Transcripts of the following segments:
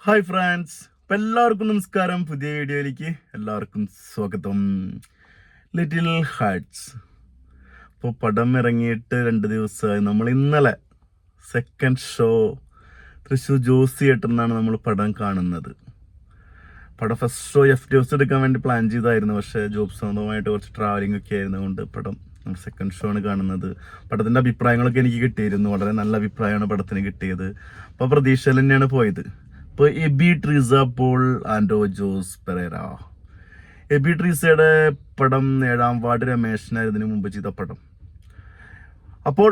Hi friends, അപ്പം എല്ലാവർക്കും നമസ്കാരം. പുതിയ വീഡിയോയിലേക്ക് എല്ലാവർക്കും സ്വാഗതം. ലിറ്റിൽ ഹാർട്ട്സ് ഇപ്പോൾ പടം ഇറങ്ങിയിട്ട് 2 ദിവസമായി. നമ്മൾ ഇന്നലെ സെക്കൻഡ് ഷോ തൃശ്ശൂർ ജോസ് തിയേറ്ററിൽ നമ്മൾ പടം കാണുന്നത്. പടം ഫസ്റ്റ് ഷോ FDOS എടുക്കാൻ വേണ്ടി പ്ലാൻ ചെയ്തായിരുന്നു, പക്ഷേ ജോബ് സംബന്ധമായിട്ട് കുറച്ച് ട്രാവലിംഗ് ഒക്കെ ആയിരുന്നതുകൊണ്ട് പടം നമ്മൾ സെക്കൻഡ് ഷോ ആണ് കാണുന്നത്. പടത്തിൻ്റെ അഭിപ്രായങ്ങളൊക്കെ എനിക്ക് കിട്ടിയിരുന്നു, വളരെ നല്ല അഭിപ്രായമാണ് പടത്തിന് കിട്ടിയത്. അപ്പോൾ പ്രതീക്ഷയിൽ തന്നെയാണ് പോയത്. ഇപ്പോൾ എബി ട്രീസ പോൾ ആൻഡോ ജോസ് പെരേര. എബി ട്രീസയുടെ പടം 7-ാം വാർഡ് രമേശനായിരുന്നു ഇതിനു മുമ്പ് ചെയ്ത പടം. അപ്പോൾ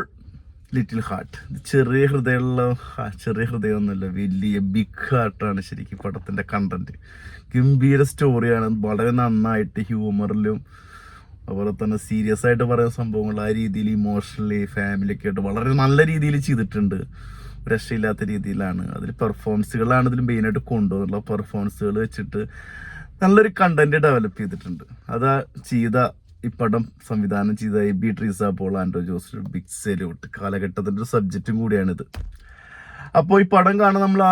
ലിറ്റിൽ ഹാർട്ട് ചെറിയ ഹൃദയമൊന്നുമില്ല, വലിയ ബിഗ് ഹാർട്ടാണ് ശരിക്കും പടത്തിൻ്റെ കണ്ടന്റ്. ഗംഭീര സ്റ്റോറിയാണ്, വളരെ നന്നായിട്ട് ഹ്യൂമറിലും അതുപോലെ തന്നെ സീരിയസ് ആയിട്ട് പറയുന്ന സംഭവങ്ങൾ ആ രീതിയിൽ ഇമോഷണലി ഫാമിലിയൊക്കെ ആയിട്ട് വളരെ നല്ല രീതിയിൽ ചെയ്തിട്ടുണ്ട്. രക്ഷയില്ലാത്ത രീതിയിലാണ്. അതിൽ പെർഫോമൻസുകളാണ് ഇതിൽ മെയിനായിട്ട് കൊണ്ടുവന്നുള്ള പെർഫോമൻസുകൾ വെച്ചിട്ട് നല്ലൊരു കണ്ടന്റ് ഡെവലപ്പ് ചെയ്തിട്ടുണ്ട്. അതാ ഈ പടം സംവിധാനം ചെയ്ത എബി ട്രീസ പോൾ ആൻഡോ ജോസ് ബിഗ് സല്യൂട്ട്. കാലഘട്ടത്തിൻ്റെ ഒരു സബ്ജക്റ്റും കൂടിയാണിത്. അപ്പോൾ ഈ പടം കാണാൻ നമ്മൾ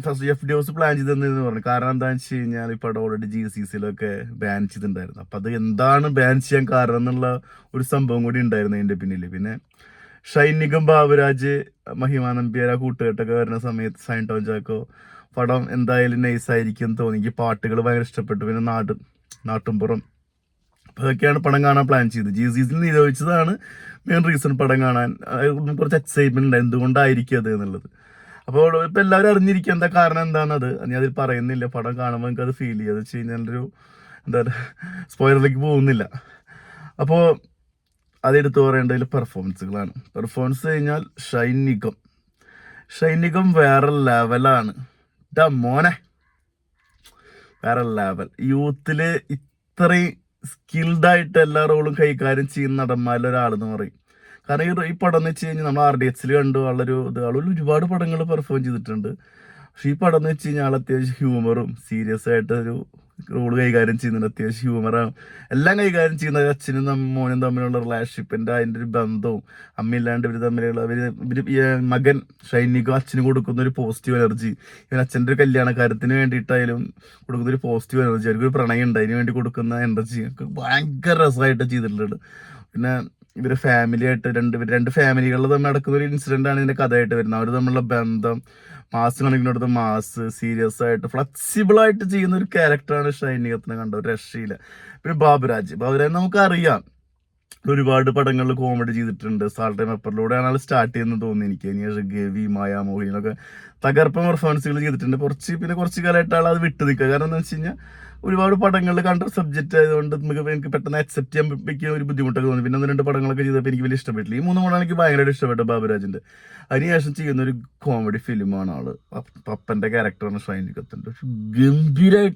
ഫസ്റ്റ് FDOS പ്ലാൻ ചെയ്തെന്ന് പറഞ്ഞു. കാരണം എന്താണെന്ന് വെച്ച് കഴിഞ്ഞാൽ ഈ പടം ഓൾറെഡി GCCയിലൊക്കെ ബാൻ ചെയ്തിട്ടുണ്ടായിരുന്നു. അപ്പം അത് എന്താണ് ബാൻ ചെയ്യാൻ കാരണം എന്നുള്ള ഒരു സംഭവം കൂടി ഉണ്ടായിരുന്നു അതിൻ്റെ പിന്നിൽ. പിന്നെ ഷൈനികം, ബാബുരാജ്, മഹിമ നമ്പ്യാർ കൂട്ടുകെട്ടൊക്കെ വരുന്ന സമയത്ത് സൈൻ ടോൺ ചാക്കോ പടം എന്തായാലും നൈസായിരിക്കും തോന്നി. എനിക്ക് പാട്ടുകൾ ഭയങ്കര ഇഷ്ടപ്പെട്ടു. പിന്നെ നാട്ടുംപുറം, അപ്പോൾ അതൊക്കെയാണ് പടം കാണാൻ പ്ലാൻ ചെയ്തത്. GCCയിൽ നിരോധിച്ചതാണ് മെയിൻ റീസൺ പടം കാണാൻ. കുറച്ച് എക്സൈറ്റ്മെന്റ് ഉണ്ട് എന്തുകൊണ്ടായിരിക്കും അത് എന്നുള്ളത്. അപ്പോൾ ഇപ്പം എല്ലാവരും അറിഞ്ഞിരിക്കുക എന്താ കാരണം എന്താണെന്നത്. ഞാൻ അതിൽ പറയുന്നില്ല. പടം കാണുമ്പോൾ നിങ്ങൾക്ക് അത് ഫീൽ ചെയ്യുക. അത് വെച്ച് കഴിഞ്ഞാൽ എന്താ സ്പോയിലറിലേക്ക് പോകുന്നില്ല. അപ്പോൾ അതെടുത്ത് പറയേണ്ടതിൽ പെർഫോമൻസുകളാണ്. പെർഫോമൻസ് കഴിഞ്ഞാൽ ഷൈനികം വേറെ ലെവലാണ്. മോനെ വേറെ ലെവൽ. യൂത്തില് ഇത്രയും സ്കിൽഡായിട്ട് എല്ലാ റോളും കൈകാര്യം ചെയ്യുന്ന നടന്മാരിൽ ഒരാളെന്ന് പറയും. കാരണം ഈ പടം എന്ന് വെച്ച് കഴിഞ്ഞാൽ നമ്മൾ RDXൽ കണ്ടു ആളുകൾ ഒരുപാട് പടങ്ങൾ പെർഫോം ചെയ്തിട്ടുണ്ട്. പക്ഷെ ഈ പടം എന്ന് വെച്ച് കഴിഞ്ഞാൽ ആൾ അത്യാവശ്യം ഹ്യൂമറും സീരിയസ് ആയിട്ട് ഒരു റോള് കൈകാര്യം ചെയ്യുന്നുണ്ട്. അത്യാവശ്യം ഹ്യൂമറാണ് എല്ലാം കൈകാര്യം ചെയ്യുന്നത്. അച്ഛനും മോനും തമ്മിലുള്ള റിലേഷൻഷിപ്പിൻ്റെ അതിൻ്റെ ഒരു ബന്ധവും അമ്മയില്ലാണ്ട് ഇവർ തമ്മിലുള്ള മകൻ ഷൈനിക്കും അച്ഛന് കൊടുക്കുന്ന ഒരു പോസിറ്റീവ് എനർജി, ഇവൻ അച്ഛൻ്റെ ഒരു കല്യാണക്കാര്യത്തിന് വേണ്ടിയിട്ടായാലും കൊടുക്കുന്ന ഒരു പോസിറ്റീവ് എനർജി, അവർക്കൊരു പ്രണയം ഉണ്ട് അതിന് വേണ്ടി കൊടുക്കുന്ന എനർജി ഒക്കെ ഭയങ്കര രസമായിട്ട് ചെയ്തിട്ടുണ്ട്. പിന്നെ ഇവര് ഫാമിലി ആയിട്ട് രണ്ട് ഫാമിലികളിൽ തമ്മിൽ നടക്കുന്ന ഒരു ഇൻസിഡന്റ് ആണ് ഇതിന്റെ കഥയായിട്ട് വരുന്നത്. അവർ തമ്മിലുള്ള ബന്ധം മാസ് കണക്കിനടുത്ത് മാസ് സീരിയസ് ആയിട്ട് ഫ്ലെക്സിബിൾ ആയിട്ട് ചെയ്യുന്ന ഒരു ക്യാരക്ടറാണ് ഷൈനികത്തിനെ കണ്ട ഒരു രക്ഷയില്ല. പിന്നെ ബാബുരാജ് നമുക്കറിയാം, ഒരുപാട് പടങ്ങളിൽ കോമഡി ചെയ്തിട്ടുണ്ട്. സാൾട്ട് ആൻഡ് പെപ്പറിലൂടെയാണ് ആൾ സ്റ്റാർട്ട് ചെയ്യുന്നത് തോന്നി എനിക്ക്. ഇനി ഗവി, മായ, മോഹിനിയൊക്കെ തകർപ്പൻ പെർഫോമൻസുകൾ ചെയ്തിട്ടുണ്ട്. കുറച്ച് കാലമായിട്ട് ആൾ അത് വിട്ടു നിൽക്കുക. കാരണം എന്താ വെച്ച് കഴിഞ്ഞാൽ ഒരുപാട് പടങ്ങളിൽ കണ്ട സബ്ജക്റ്റ് ആയതുകൊണ്ട് എനിക്ക് പെട്ടെന്ന് അക്സെപ്റ്റ് ചെയ്യാൻ പറ്റിയ ഒരു ബുദ്ധിമുട്ടൊക്കെ തോന്നി. പിന്നെ 1-2 പടങ്ങളൊക്കെ ചെയ്തപ്പോൾ എനിക്ക് വലിയ ഇഷ്ടപ്പെട്ടില്ല. ഈ 3 പടം എനിക്ക് ഭയങ്കരമായിട്ട് ഇഷ്ടപ്പെട്ടു ബാബുരാജിന്റെ. അതിനുശേഷം ചെയ്യുന്ന ഒരു കോമഡി ഫിലിമാണ് ആള്. പപ്പന്റെ ക്യാരക്ടറാണ് ഷൈനികത്തിന്റെ.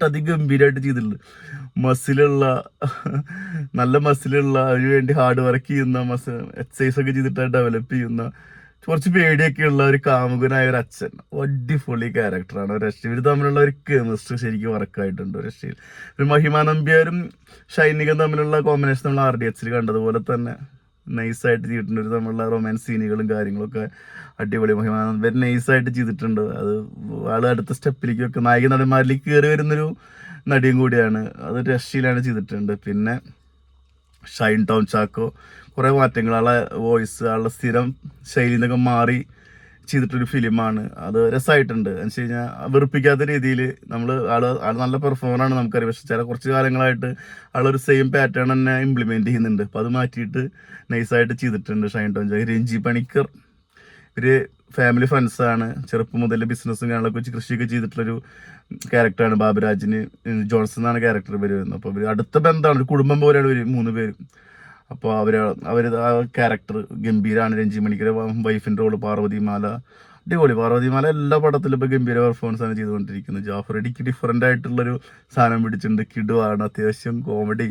അതിഗംഭീരമായിട്ട് ചെയ്തിട്ടുണ്ട്. നല്ല മസിലുള്ള അതിനു വേണ്ടി ഹാർഡ് വർക്ക് ചെയ്യുന്ന എക്സസൈസ് ഒക്കെ ചെയ്തിട്ട് ഡെവലപ്പ് ചെയ്യുന്ന കുറച്ച് പേടിയൊക്കെ ഉള്ള ഒരു കാമുകനായ ഒരു അച്ഛൻ. അടിപൊളി ക്യാരക്ടറാണ്. ഇവർ തമ്മിലുള്ള ഒരു കെമിസ്ട്രി ശരിക്കും വർക്കായിട്ടുണ്ട്. രക്ഷയിൽ ഒരു മഹിമ നമ്പ്യാരും ഷൈനികം തമ്മിലുള്ള കോമ്പിനേഷൻ നമ്മൾ RDXൽ കണ്ടതുപോലെ തന്നെ നൈസായിട്ട് ചെയ്തിട്ടുണ്ട്. ഒരു തമ്മിലുള്ള റൊമാൻസ് സീനുകളും കാര്യങ്ങളൊക്കെ അടിപൊളി. മഹിമ നമ്പ്യാർ നൈസായിട്ട് ചെയ്തിട്ടുണ്ട്. അത് ആള് അടുത്ത സ്റ്റെപ്പിലേക്കൊക്കെ നായിക നടന്മാരിലേക്ക് കയറി വരുന്നൊരു നടിയും കൂടിയാണ്. അത് രക്ഷയിലാണ് ചെയ്തിട്ടുണ്ട്. പിന്നെ ഷൈൻ ടോൺ ചാക്കോ കുറേ മാറ്റങ്ങൾ, ആളെ വോയിസ്, ആളുടെ സ്ഥിരം ശൈലിയിൽ നിന്നൊക്കെ മാറി ചെയ്തിട്ടൊരു ഫിലിമാണ്. അത് രസമായിട്ടുണ്ട്. എന്ന് വെച്ച് കഴിഞ്ഞാൽ വെറുപ്പിക്കാത്ത രീതിയിൽ ആള് നല്ല പെർഫോമറാണ് നമുക്കറിയാം. പക്ഷെ കുറച്ച് കാലങ്ങളായിട്ട് ആളൊരു സെയിം പാറ്റേൺ തന്നെ ഇംപ്ലിമെന്റ് ചെയ്യുന്നുണ്ട്. അപ്പോൾ അത് മാറ്റിയിട്ട് നൈസായിട്ട് ചെയ്തിട്ടുണ്ട് ഷൈൻ ടോൺ ചാക്കോ. രഞ്ജി പണിക്കർ ഇവര് ഫാമിലി ഫ്രണ്ട്സാണ്. ചെറുപ്പം മുതൽ ബിസിനസ്സും കാര്യങ്ങളൊക്കെ വെച്ച് കൃഷിയൊക്കെ ചെയ്തിട്ടുള്ളൊരു ക്യാരക്ടറാണ്. ബാബുരാജിന് ജോൺസൺ എന്നാണ് ക്യാരക്ടർ പേര് വരുന്നത്. അപ്പോൾ ഇവർ അടുത്ത ബന്ധമാണ്, ഒരു കുടുംബം പോലെയാണ് ഇവർ 3 പേരും. അപ്പോൾ അവർ ആ ക്യാരക്ടർ ഗംഭീരമാണ്. രഞ്ജി മണിക്കരെ വൈഫിൻ്റെ റോള് പാർവതിമാല അടിപൊളി. പാർവതിമാല എല്ലാ പടത്തിലും ഇപ്പോൾ ഗംഭീര പെർഫോമൻസ് ആണ് ചെയ്തുകൊണ്ടിരിക്കുന്നത്. ജാഫർ ഇടിക്ക് ഡിഫറൻ്റ് ആയിട്ടുള്ളൊരു സാധനം പിടിച്ചിട്ടുണ്ട്. കിടുവാണ്, അത്യാവശ്യം കോമഡി.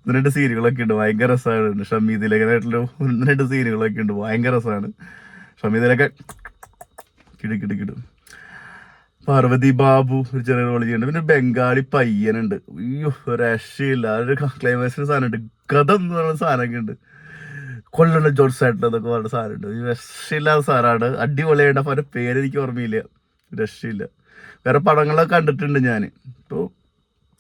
1-2 സീനുകളൊക്കെ ഉണ്ട്, ഭയങ്കര രസമാണ്. ഷമീദിലേക്കായിട്ടുള്ള 1-2 സീനുകളൊക്കെ ഉണ്ട്, ഭയങ്കര രസമാണ്. ഷമീദിലൊക്കെ കിടു. പാർവതി ബാബു ഒരു ചെറിയ റോൾ ചെയ്യുന്നുണ്ട്. പിന്നെ ബംഗാളി പയ്യനുണ്ട്. അയ്യോ രക്ഷയില്ല. ഒരു ക്ലൈമാക്സിന് സാധനമുണ്ട്, ഗതം എന്ന് പറയുന്ന സാധനമൊക്കെ ഉണ്ട്. കൊല്ലണ്ട ജോൺസ് ആയിട്ടുള്ള എന്നൊക്കെ പറഞ്ഞ സാധനമുണ്ട്. രക്ഷയില്ലാത്ത സാധനമാണ്, അടിപൊളിയായിട്ട്. അപ്പോൾ അവരുടെ പേരെനിക്ക് ഓർമ്മയില്ല. രക്ഷയില്ല. വേറെ പടങ്ങളൊക്കെ കണ്ടിട്ടുണ്ട് ഞാൻ. ഇപ്പോൾ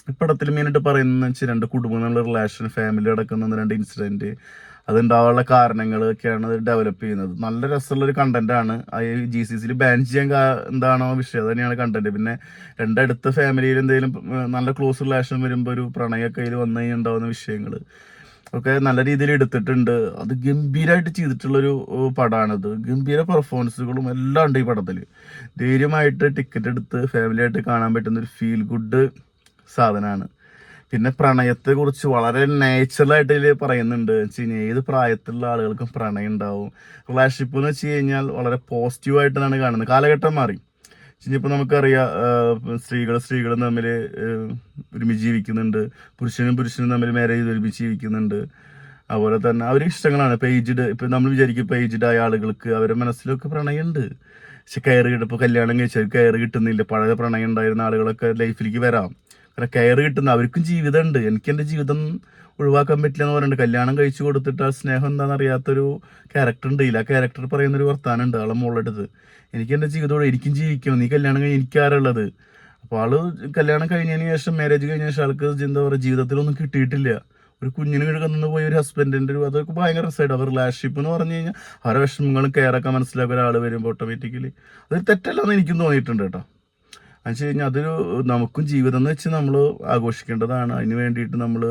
ഈ പടത്തിൽ മെയിനായിട്ട് പറയുന്നത് വെച്ചാൽ രണ്ട് കുടുംബങ്ങളുടെ റിലേഷൻ, ഫാമിലി അടക്കുന്ന രണ്ട് ഇൻസിഡൻറ്റ്, അതുണ്ടാവാനുള്ള കാരണങ്ങളൊക്കെയാണ് അത് ഡെവലപ്പ് ചെയ്യുന്നത്. നല്ല രസമുള്ളൊരു കണ്ടന്റാണ്. GCCയിൽ ബാൻ ചെയ്യാൻ എന്താണോ വിഷയം, അത് തന്നെയാണ് കണ്ടന്റ്. പിന്നെ രണ്ടടുത്ത ഫാമിലിയിൽ എന്തെങ്കിലും നല്ല ക്ലോസ് റിലേഷൻ വരുമ്പോൾ ഒരു പ്രണയമൊക്കെ അതിൽ വന്നു കഴിഞ്ഞാൽ ഉണ്ടാവുന്ന വിഷയങ്ങൾ ഒക്കെ നല്ല രീതിയിൽ എടുത്തിട്ടുണ്ട്. അത് ഗംഭീരമായിട്ട് ചെയ്തിട്ടുള്ളൊരു പടമാണിത്. ഗംഭീര പെർഫോമൻസുകളും എല്ലാം ഉണ്ട് ഈ പടത്തിൽ. ധൈര്യമായിട്ട് ടിക്കറ്റ് എടുത്ത് ഫാമിലിയായിട്ട് കാണാൻ പറ്റുന്ന ഒരു ഫീൽ ഗുഡ് സാധനമാണ്. പിന്നെ പ്രണയത്തെ കുറിച്ച് വളരെ നാച്ചുറലായിട്ട് ഇതിൽ പറയുന്നുണ്ട്. വെച്ച് കഴിഞ്ഞാൽ ഏത് പ്രായത്തിലുള്ള ആളുകൾക്കും പ്രണയം ഉണ്ടാവും. റിലേഷൻഷിപ്പ് എന്ന് വെച്ച് കഴിഞ്ഞാൽ വളരെ പോസിറ്റീവായിട്ടാണ് കാണുന്നത്. കാലഘട്ടം മാറി. ഇനിയിപ്പോൾ നമുക്കറിയാം, സ്ത്രീകളും തമ്മിൽ ഒരുമിച്ച് ജീവിക്കുന്നുണ്ട്, പുരുഷനും തമ്മിൽ മാരേജ് ചെയ്ത് ഒരുമിച്ച് ജീവിക്കുന്നുണ്ട്. അതുപോലെ തന്നെ അവർ ഇഷ്ടങ്ങളാണ്. ഇപ്പം നമ്മൾ വിചാരിക്കും പേജ്ഡ് ആയ ആളുകൾക്ക് അവരുടെ മനസ്സിലൊക്കെ പ്രണയമുണ്ട്, പക്ഷെ ഇപ്പോൾ കല്യാണം കഴിച്ചാൽ കെയർ കിട്ടുന്നില്ല. പഴയ പ്രണയം ഉണ്ടായിരുന്ന ആളുകളൊക്കെ ലൈഫിലേക്ക് വരാം. കാരണം കെയർ കിട്ടുന്ന അവർക്കും ജീവിതമുണ്ട്. എനിക്ക് എൻ്റെ ജീവിതം ഒഴിവാക്കാൻ പറ്റില്ല എന്ന് പറയുന്നുണ്ട്. കല്യാണം കഴിച്ചു കൊടുത്തിട്ട് ആ സ്നേഹം എന്താണെന്ന് അറിയാത്തൊരു ക്യാരക്ടർ ഉണ്ട്. ആ ക്യാരക്ടർ പറയുന്നൊരു വർത്താനം ഉണ്ട് ആളെ മുകളിലെടുത്ത്. എനിക്ക് എൻ്റെ ജീവിതത്തോടെ എനിക്കും ജീവിക്കണം, നീ കല്യാണം കഴിഞ്ഞ് എനിക്കാരുള്ളത്. അപ്പോൾ ആള് കല്യാണം കഴിഞ്ഞതിന് ശേഷം, മാരേജ് കഴിഞ്ഞ ശേഷം ആൾക്ക് എന്താ പറയുക, ജീവിതത്തിലൊന്നും കിട്ടിയിട്ടില്ല. ഒരു കുഞ്ഞിന് കിടന്നു പോയ ഒരു ഹസ്ബൻഡിൻ്റെ അതൊക്കെ ഭയങ്കര രസമായിട്ട്. അവർ റിലേഷൻഷിപ്പ് എന്ന് പറഞ്ഞു കഴിഞ്ഞാൽ അവരുടെ വിഷമങ്ങളും കെയറൊക്കെ മനസ്സിലാക്കുക ഒരാൾ വരുമ്പോൾ ഓട്ടോമാറ്റിക്കലി അതൊരു തെറ്റല്ലെന്ന് എനിക്കും തോന്നിയിട്ടുണ്ട് കേട്ടോ. എന്ന് വെച്ച് കഴിഞ്ഞാൽ അതൊരു നമുക്കും ജീവിതം എന്ന് വെച്ച് നമ്മൾ ആഘോഷിക്കേണ്ടതാണ്. അതിന് വേണ്ടിയിട്ട് നമ്മൾ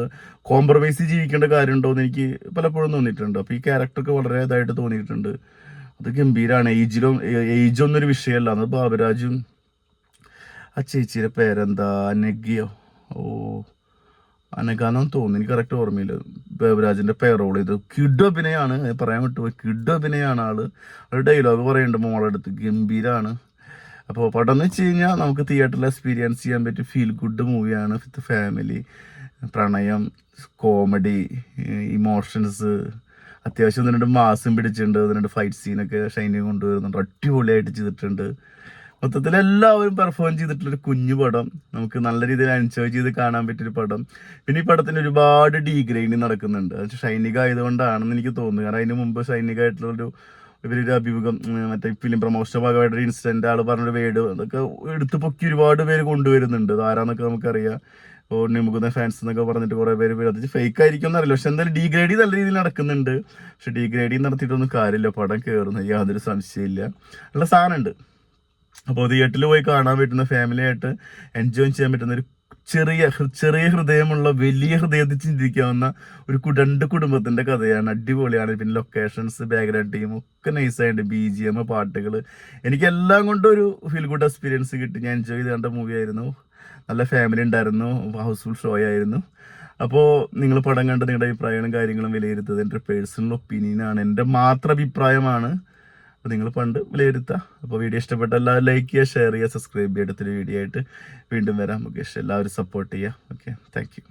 കോംപ്രമൈസ് ജീവിക്കേണ്ട കാര്യമുണ്ടോ എന്ന് എനിക്ക് പലപ്പോഴും തോന്നിയിട്ടുണ്ട്. അപ്പോൾ ഈ ക്യാരക്ടർക്ക് വളരെ ഇതായിട്ട് തോന്നിയിട്ടുണ്ട്. അത് ഗംഭീരമാണ്. ഏജൊന്നൊരു വിഷയമല്ല. അത് ബാബുരാജും ആ ചേച്ചിയുടെ പേരെന്താ, അനഘാന്നും തോന്നുന്നു, എനിക്ക് കറക്റ്റ് ഓർമ്മയില്ല. ബാബുരാജിൻ്റെ പേരോൾ ചെയ്ത് കിഡ് അഭിനയമാണ്, പറയാൻ വിട്ടുപോയി. കിഡ് അഭിനയമാണ് ആള്. ഒരു ഡയലോഗ് പറയുന്നുണ്ട് മോളെടുത്ത്, ഗംഭീരമാണ്. അപ്പോൾ പടം എന്ന് വെച്ച് കഴിഞ്ഞാൽ നമുക്ക് തിയേറ്ററിൽ എക്സ്പീരിയൻസ് ചെയ്യാൻ പറ്റിയ ഫീൽ ഗുഡ് മൂവിയാണ്. വിത്ത് ഫാമിലി, പ്രണയം, കോമഡി, ഇമോഷൻസ്, അത്യാവശ്യം 2 മാസം പിടിച്ചിട്ടുണ്ട്. 2 ഫൈറ്റ് സീനൊക്കെ ഷൈനി കൊണ്ടുവരുന്നുണ്ട്. അടിപൊളിയായിട്ട് ചെയ്തിട്ടുണ്ട്. മൊത്തത്തിൽ എല്ലാവരും പെർഫോം ചെയ്തിട്ടുള്ളൊരു കുഞ്ഞു പടം, നമുക്ക് നല്ല രീതിയിൽ എൻജോയ് ചെയ്ത് കാണാൻ പറ്റിയൊരു പടം. പിന്നെ ഈ പടത്തിന് ഒരുപാട് ഡീഗ്രേഡിങ് നടക്കുന്നുണ്ട്. അത് ഷൈനിക ആയതുകൊണ്ടാണെന്ന് എനിക്ക് തോന്നുന്നു. കാരണം അതിന് മുമ്പ് ഷൈനിക ആയിട്ടുള്ളൊരു ഇവരൊരു അഭിമുഖം, മറ്റേ ഫിലിം പ്രൊമോഷൻ ഭാഗമായിട്ടൊരു ഇൻസിഡന്റ്, ആൾ പറഞ്ഞൊരു വേർഡ്, അതൊക്കെ എടുത്ത് പൊക്കി ഒരുപാട് പേര് കൊണ്ടുവരുന്നുണ്ട്. അത് ആരാന്നൊക്കെ നമുക്കറിയാം. ഇപ്പോൾ നിമുകുന്ന ഫാൻസ് എന്നൊക്കെ പറഞ്ഞിട്ട് കുറേ പേര് അത് ഫേക്ക് ആയിരിക്കും എന്നറിയില്ല. പക്ഷെ എന്തായാലും ഡീഗ്രേഡി നല്ല രീതിയിൽ നടക്കുന്നുണ്ട്. പക്ഷെ ഡീഗ്രേഡി നടത്തിയിട്ടൊന്നും കാര്യമില്ല. പടം കയറുന്നത് യാതൊരു സംശയമില്ല. ഉള്ള സാധനമുണ്ട്. അപ്പോൾ തിയേറ്ററിൽ പോയി കാണാൻ പറ്റുന്ന, ഫാമിലിയായിട്ട് എൻജോയ് ചെയ്യാൻ പറ്റുന്ന ഒരു ചെറിയ ഹൃദയമുള്ള വലിയ ഹൃദയത്തിൽ ചിന്തിക്കാവുന്ന ഒരു കുടുംബത്തിന്റെ കഥയാണ്. അടിപൊളിയാണ്. പിന്നെ ലൊക്കേഷൻസ്, ബാക്ക്ഗ്രൗണ്ട് ടീം ഒക്കെ നൈസായിട്ട്, BGM, പാട്ടുകൾ, എനിക്കെല്ലാം കൊണ്ടും ഒരു ഫീൽ ഗുഡ് എക്സ്പീരിയൻസ് കിട്ടി. ഞാൻ എൻജോയ് ചെയ്ത് കണ്ട മൂവി ആയിരുന്നു. നല്ല ഫാമിലി ഉണ്ടായിരുന്നു. ഹൗസ്ഫുൾ ഷോ ആയിരുന്നു. അപ്പോൾ നിങ്ങൾ പടം കണ്ട് നിങ്ങളുടെ അഭിപ്രായങ്ങളും കാര്യങ്ങളും വിലയിരുത്തുന്നത് എൻ്റെ പേഴ്സണൽ ഒപ്പീനിയനാണ്, എൻ്റെ മാത്രം അഭിപ്രായമാണ്. അപ്പോൾ നിങ്ങൾ വിലയിരുത്തുക. അപ്പോൾ വീഡിയോ ഇഷ്ടപ്പെട്ട എല്ലാവരും ലൈക്ക് ചെയ്യുക, ഷെയർ ചെയ്യുക, സബ്സ്ക്രൈബ് ചെയ്യുക. അടുത്തൊരു വീഡിയോ ആയിട്ട് വീണ്ടും വരാം. ഓക്കെ, എല്ലാവരും സപ്പോർട്ട് ചെയ്യുക. Okay, thank you.